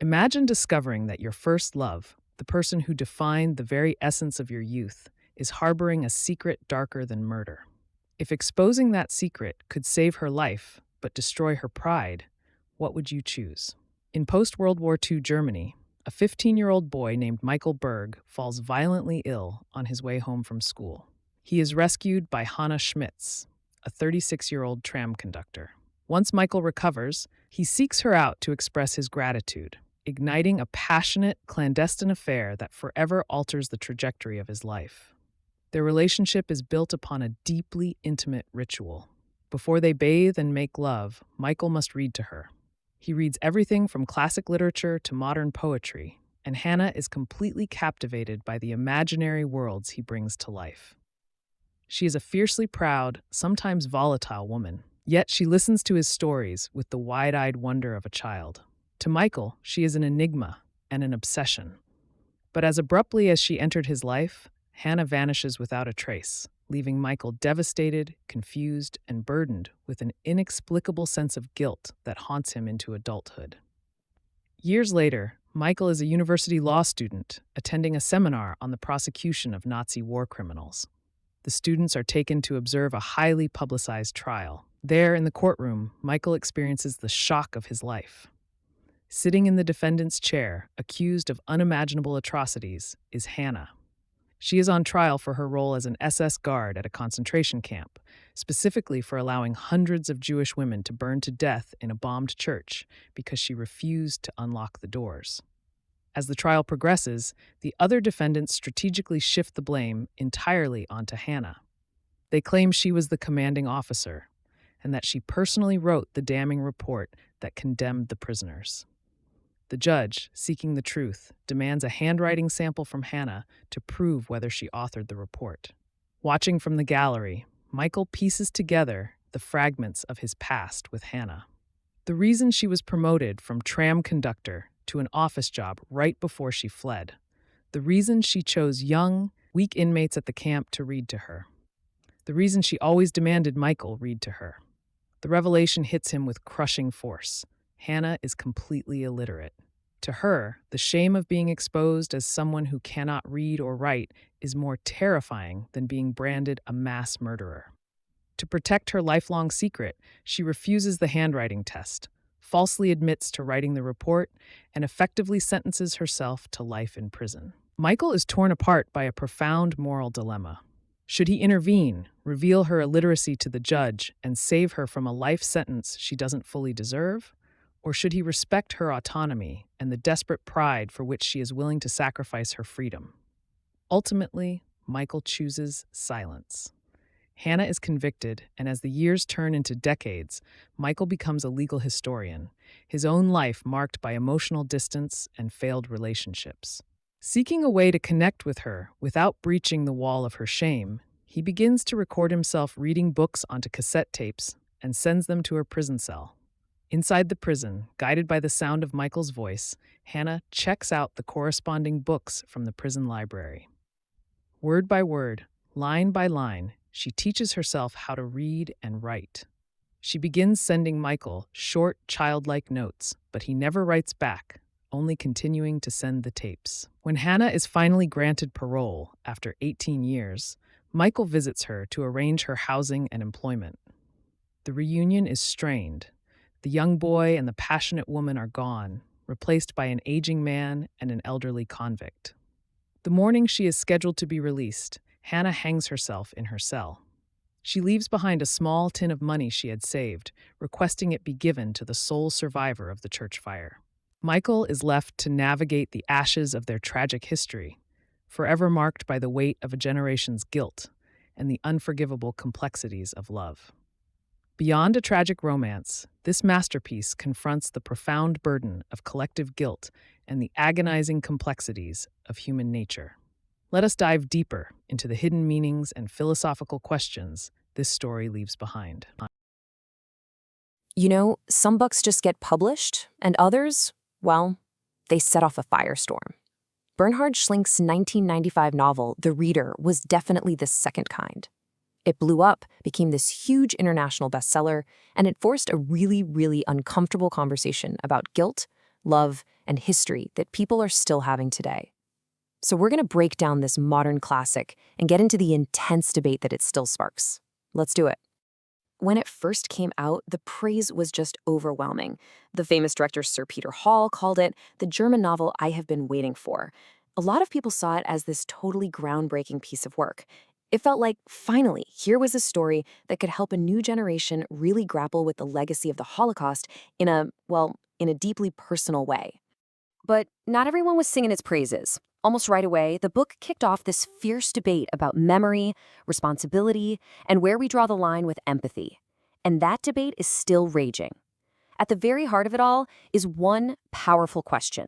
Imagine discovering that your first love, the person who defined the very essence of your youth, is harboring a secret darker than murder. If exposing that secret could save her life but destroy her pride, what would you choose? In post-World War II Germany, a 15-year-old boy named Michael Berg falls violently ill on his way home from school. He is rescued by Hannah Schmitz, a 36-year-old tram conductor. Once Michael recovers, he seeks her out to express his gratitude, igniting a passionate, clandestine affair that forever alters the trajectory of his life. Their relationship is built upon a deeply intimate ritual. Before they bathe and make love, Michael must read to her. He reads everything from classic literature to modern poetry, and Hannah is completely captivated by the imaginary worlds he brings to life. She is a fiercely proud, sometimes volatile woman, yet she listens to his stories with the wide-eyed wonder of a child. To Michael, she is an enigma and an obsession. But as abruptly as she entered his life, Hannah vanishes without a trace, leaving Michael devastated, confused, and burdened with an inexplicable sense of guilt that haunts him into adulthood. Years later, Michael is a university law student attending a seminar on the prosecution of Nazi war criminals. The students are taken to observe a highly publicized trial. There, in the courtroom, Michael experiences the shock of his life. Sitting in the defendant's chair, accused of unimaginable atrocities, is Hannah. She is on trial for her role as an SS guard at a concentration camp, specifically for allowing hundreds of Jewish women to burn to death in a bombed church because she refused to unlock the doors. As the trial progresses, the other defendants strategically shift the blame entirely onto Hannah. They claim she was the commanding officer and that she personally wrote the damning report that condemned the prisoners. The judge, seeking the truth, demands a handwriting sample from Hannah to prove whether she authored the report. Watching from the gallery, Michael pieces together the fragments of his past with Hannah. The reason she was promoted from tram conductor to an office job right before she fled. The reason she chose young, weak inmates at the camp to read to her. The reason she always demanded Michael read to her. The revelation hits him with crushing force. Hannah is completely illiterate. To her, the shame of being exposed as someone who cannot read or write is more terrifying than being branded a mass murderer. To protect her lifelong secret, she refuses the handwriting test, falsely admits to writing the report, and effectively sentences herself to life in prison. Michael is torn apart by a profound moral dilemma. Should he intervene, reveal her illiteracy to the judge, and save her from a life sentence she doesn't fully deserve? Or should he respect her autonomy and the desperate pride for which she is willing to sacrifice her freedom? Ultimately, Michael chooses silence. Hannah is convicted, and as the years turn into decades, Michael becomes a legal historian, his own life marked by emotional distance and failed relationships. Seeking a way to connect with her without breaching the wall of her shame, he begins to record himself reading books onto cassette tapes and sends them to her prison cell. Inside the prison, guided by the sound of Michael's voice, Hannah checks out the corresponding books from the prison library. Word by word, line by line, she teaches herself how to read and write. She begins sending Michael short, childlike notes, but he never writes back, only continuing to send the tapes. When Hannah is finally granted parole after 18 years, Michael visits her to arrange her housing and employment. The reunion is strained. The young boy and the passionate woman are gone, replaced by an aging man and an elderly convict. The morning she is scheduled to be released, Hannah hangs herself in her cell. She leaves behind a small tin of money she had saved, requesting it be given to the sole survivor of the church fire. Michael is left to navigate the ashes of their tragic history, forever marked by the weight of a generation's guilt and the unforgivable complexities of love. Beyond a tragic romance, this masterpiece confronts the profound burden of collective guilt and the agonizing complexities of human nature. Let us dive deeper into the hidden meanings and philosophical questions this story leaves behind. You know, some books just get published, and others, well, they set off a firestorm. Bernhard Schlink's 1995 novel, The Reader, was definitely the second kind. It blew up, became this huge international bestseller, and it forced a really, really uncomfortable conversation about guilt, love, and history that people are still having today. So we're going to break down this modern classic and get into the intense debate that it still sparks. Let's do it. When it first came out, the praise was just overwhelming. The famous director Sir Peter Hall called it the German novel I have been waiting for. A lot of people saw it as this totally groundbreaking piece of work. It felt like, finally, here was a story that could help a new generation really grapple with the legacy of the Holocaust in a deeply personal way. But not everyone was singing its praises. Almost right away, the book kicked off this fierce debate about memory, responsibility, and where we draw the line with empathy. And that debate is still raging. At the very heart of it all is one powerful question.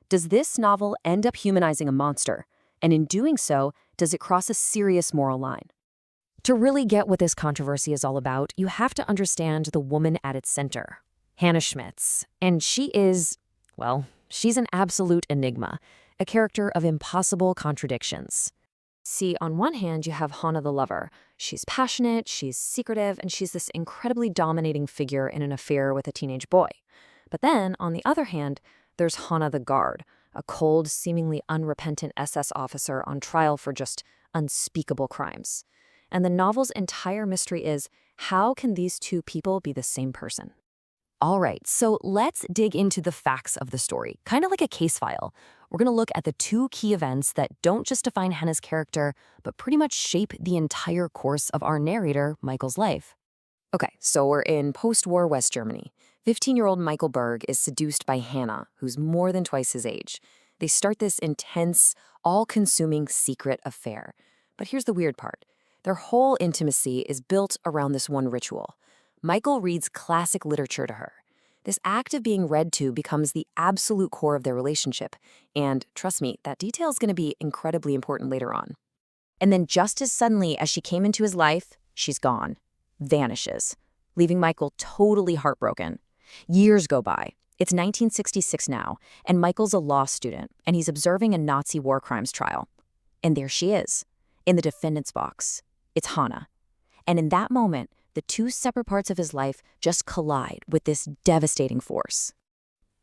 Does this novel end up humanizing a monster? And in doing so, does it cross a serious moral line? To really get what this controversy is all about, you have to understand the woman at its center, Hannah Schmitz. And she is, well, she's an absolute enigma, a character of impossible contradictions. See, on one hand, you have Hannah the lover. She's passionate, she's secretive, and she's this incredibly dominating figure in an affair with a teenage boy. But then, on the other hand, there's Hannah the guard, a cold, seemingly unrepentant SS officer on trial for just unspeakable crimes. And the novel's entire mystery is, how can these two people be the same person? All right, so let's dig into the facts of the story, kind of like a case file. We're going to look at the two key events that don't just define Hannah's character, but pretty much shape the entire course of our narrator, Michael's life. Okay, so we're in post-war West Germany. 15-year-old Michael Berg is seduced by Hannah, who's more than twice his age. They start this intense, all-consuming secret affair. But here's the weird part. Their whole intimacy is built around this one ritual. Michael reads classic literature to her. This act of being read to becomes the absolute core of their relationship. And trust me, that detail is going to be incredibly important later on. And then just as suddenly as she came into his life, she's gone. Vanishes, leaving Michael totally heartbroken. Years go by. It's 1966 now, and Michael's a law student, and he's observing a Nazi war crimes trial. And there she is, in the defendant's box. It's Hannah. And in that moment, the two separate parts of his life just collide with this devastating force.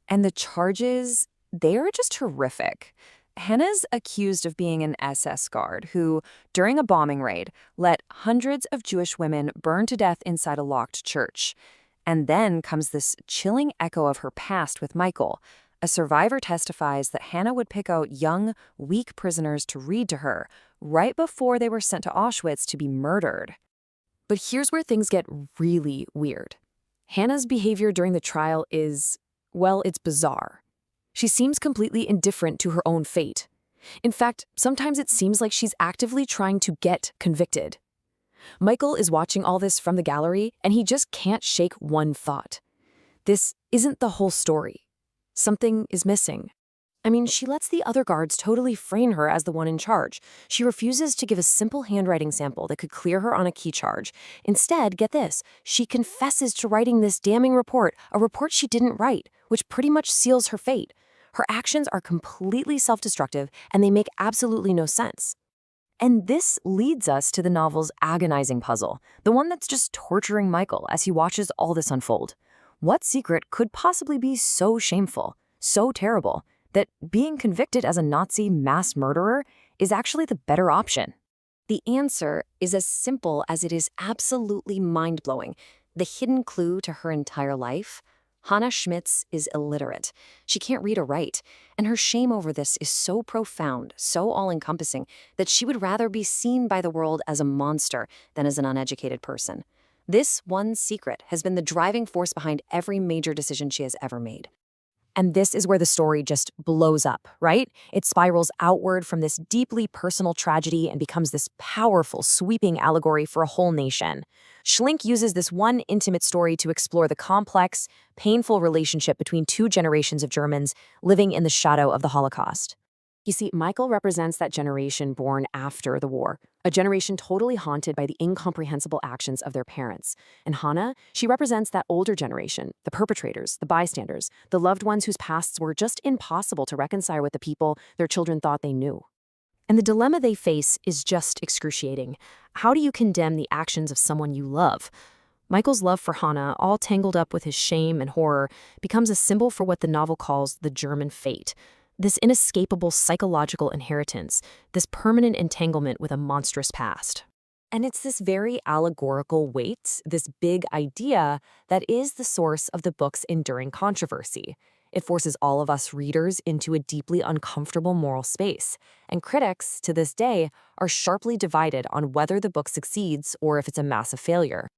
And the charges, they are just horrific. Hannah's accused of being an SS guard who, during a bombing raid, let hundreds of Jewish women burn to death inside a locked church. And then comes this chilling echo of her past with Michael. A survivor testifies that Hannah would pick out young, weak prisoners to read to her right before they were sent to Auschwitz to be murdered. But here's where things get really weird. Hannah's behavior during the trial is, well, it's bizarre. She seems completely indifferent to her own fate. In fact, sometimes it seems like she's actively trying to get convicted. Michael is watching all this from the gallery, and he just can't shake one thought. This isn't the whole story. Something is missing. I mean, she lets the other guards totally frame her as the one in charge. She refuses to give a simple handwriting sample that could clear her on a key charge. Instead, get this, she confesses to writing this damning report, a report she didn't write, which pretty much seals her fate. Her actions are completely self-destructive, and they make absolutely no sense. And this leads us to the novel's agonizing puzzle, the one that's just torturing Michael as he watches all this unfold. What secret could possibly be so shameful, so terrible, that being convicted as a Nazi mass murderer is actually the better option? The answer is as simple as it is absolutely mind-blowing. The hidden clue to her entire life: Hannah Schmitz is illiterate. She can't read or write, and her shame over this is so profound, so all-encompassing, that she would rather be seen by the world as a monster than as an uneducated person. This one secret has been the driving force behind every major decision she has ever made. And this is where the story just blows up, right? It spirals outward from this deeply personal tragedy and becomes this powerful, sweeping allegory for a whole nation. Schlink uses this one intimate story to explore the complex, painful relationship between two generations of Germans living in the shadow of the Holocaust. You see, Michael represents that generation born after the war, a generation totally haunted by the incomprehensible actions of their parents. And Hannah, she represents that older generation, the perpetrators, the bystanders, the loved ones whose pasts were just impossible to reconcile with the people their children thought they knew. And the dilemma they face is just excruciating. How do you condemn the actions of someone you love? Michael's love for Hannah, all tangled up with his shame and horror, becomes a symbol for what the novel calls the German fate. This inescapable psychological inheritance, this permanent entanglement with a monstrous past. And it's this very allegorical weight, this big idea, that is the source of the book's enduring controversy. It forces all of us readers into a deeply uncomfortable moral space, and critics, to this day, are sharply divided on whether the book succeeds or if it's a massive failure.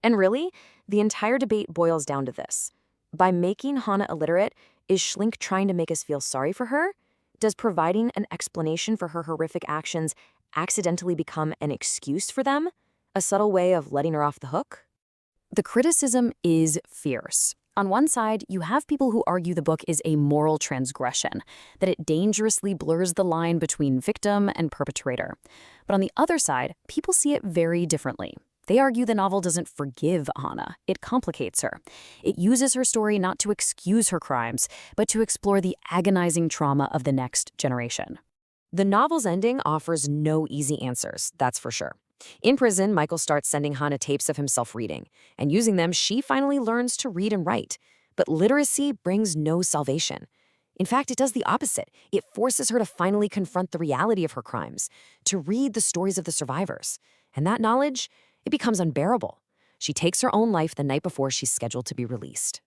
And really, the entire debate boils down to this. By making Hannah illiterate, is Schlink trying to make us feel sorry for her? Does providing an explanation for her horrific actions accidentally become an excuse for them? A subtle way of letting her off the hook? The criticism is fierce. On one side, you have people who argue the book is a moral transgression, that it dangerously blurs the line between victim and perpetrator. But on the other side, people see it very differently. They argue the novel doesn't forgive Hannah, it complicates her. It uses her story not to excuse her crimes, but to explore the agonizing trauma of the next generation. The novel's ending offers no easy answers, that's for sure. In prison, Michael starts sending Hannah tapes of himself reading, and using them, she finally learns to read and write. But literacy brings no salvation. In fact, it does the opposite. It forces her to finally confront the reality of her crimes, to read the stories of the survivors. And that knowledge, it becomes unbearable. She takes her own life the night before she's scheduled to be released.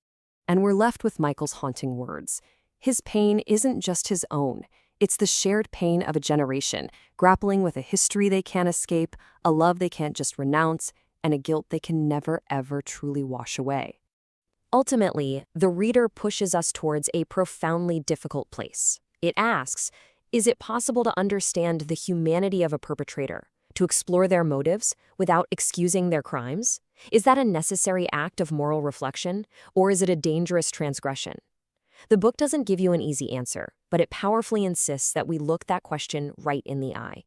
And we're left with Michael's haunting words. His pain isn't just his own. It's the shared pain of a generation, grappling with a history they can't escape, a love they can't just renounce, and a guilt they can never, ever truly wash away. Ultimately, the reader pushes us towards a profoundly difficult place. It asks, is it possible to understand the humanity of a perpetrator, to explore their motives without excusing their crimes? Is that a necessary act of moral reflection, or is it a dangerous transgression? The book doesn't give you an easy answer, but it powerfully insists that we look that question right in the eye.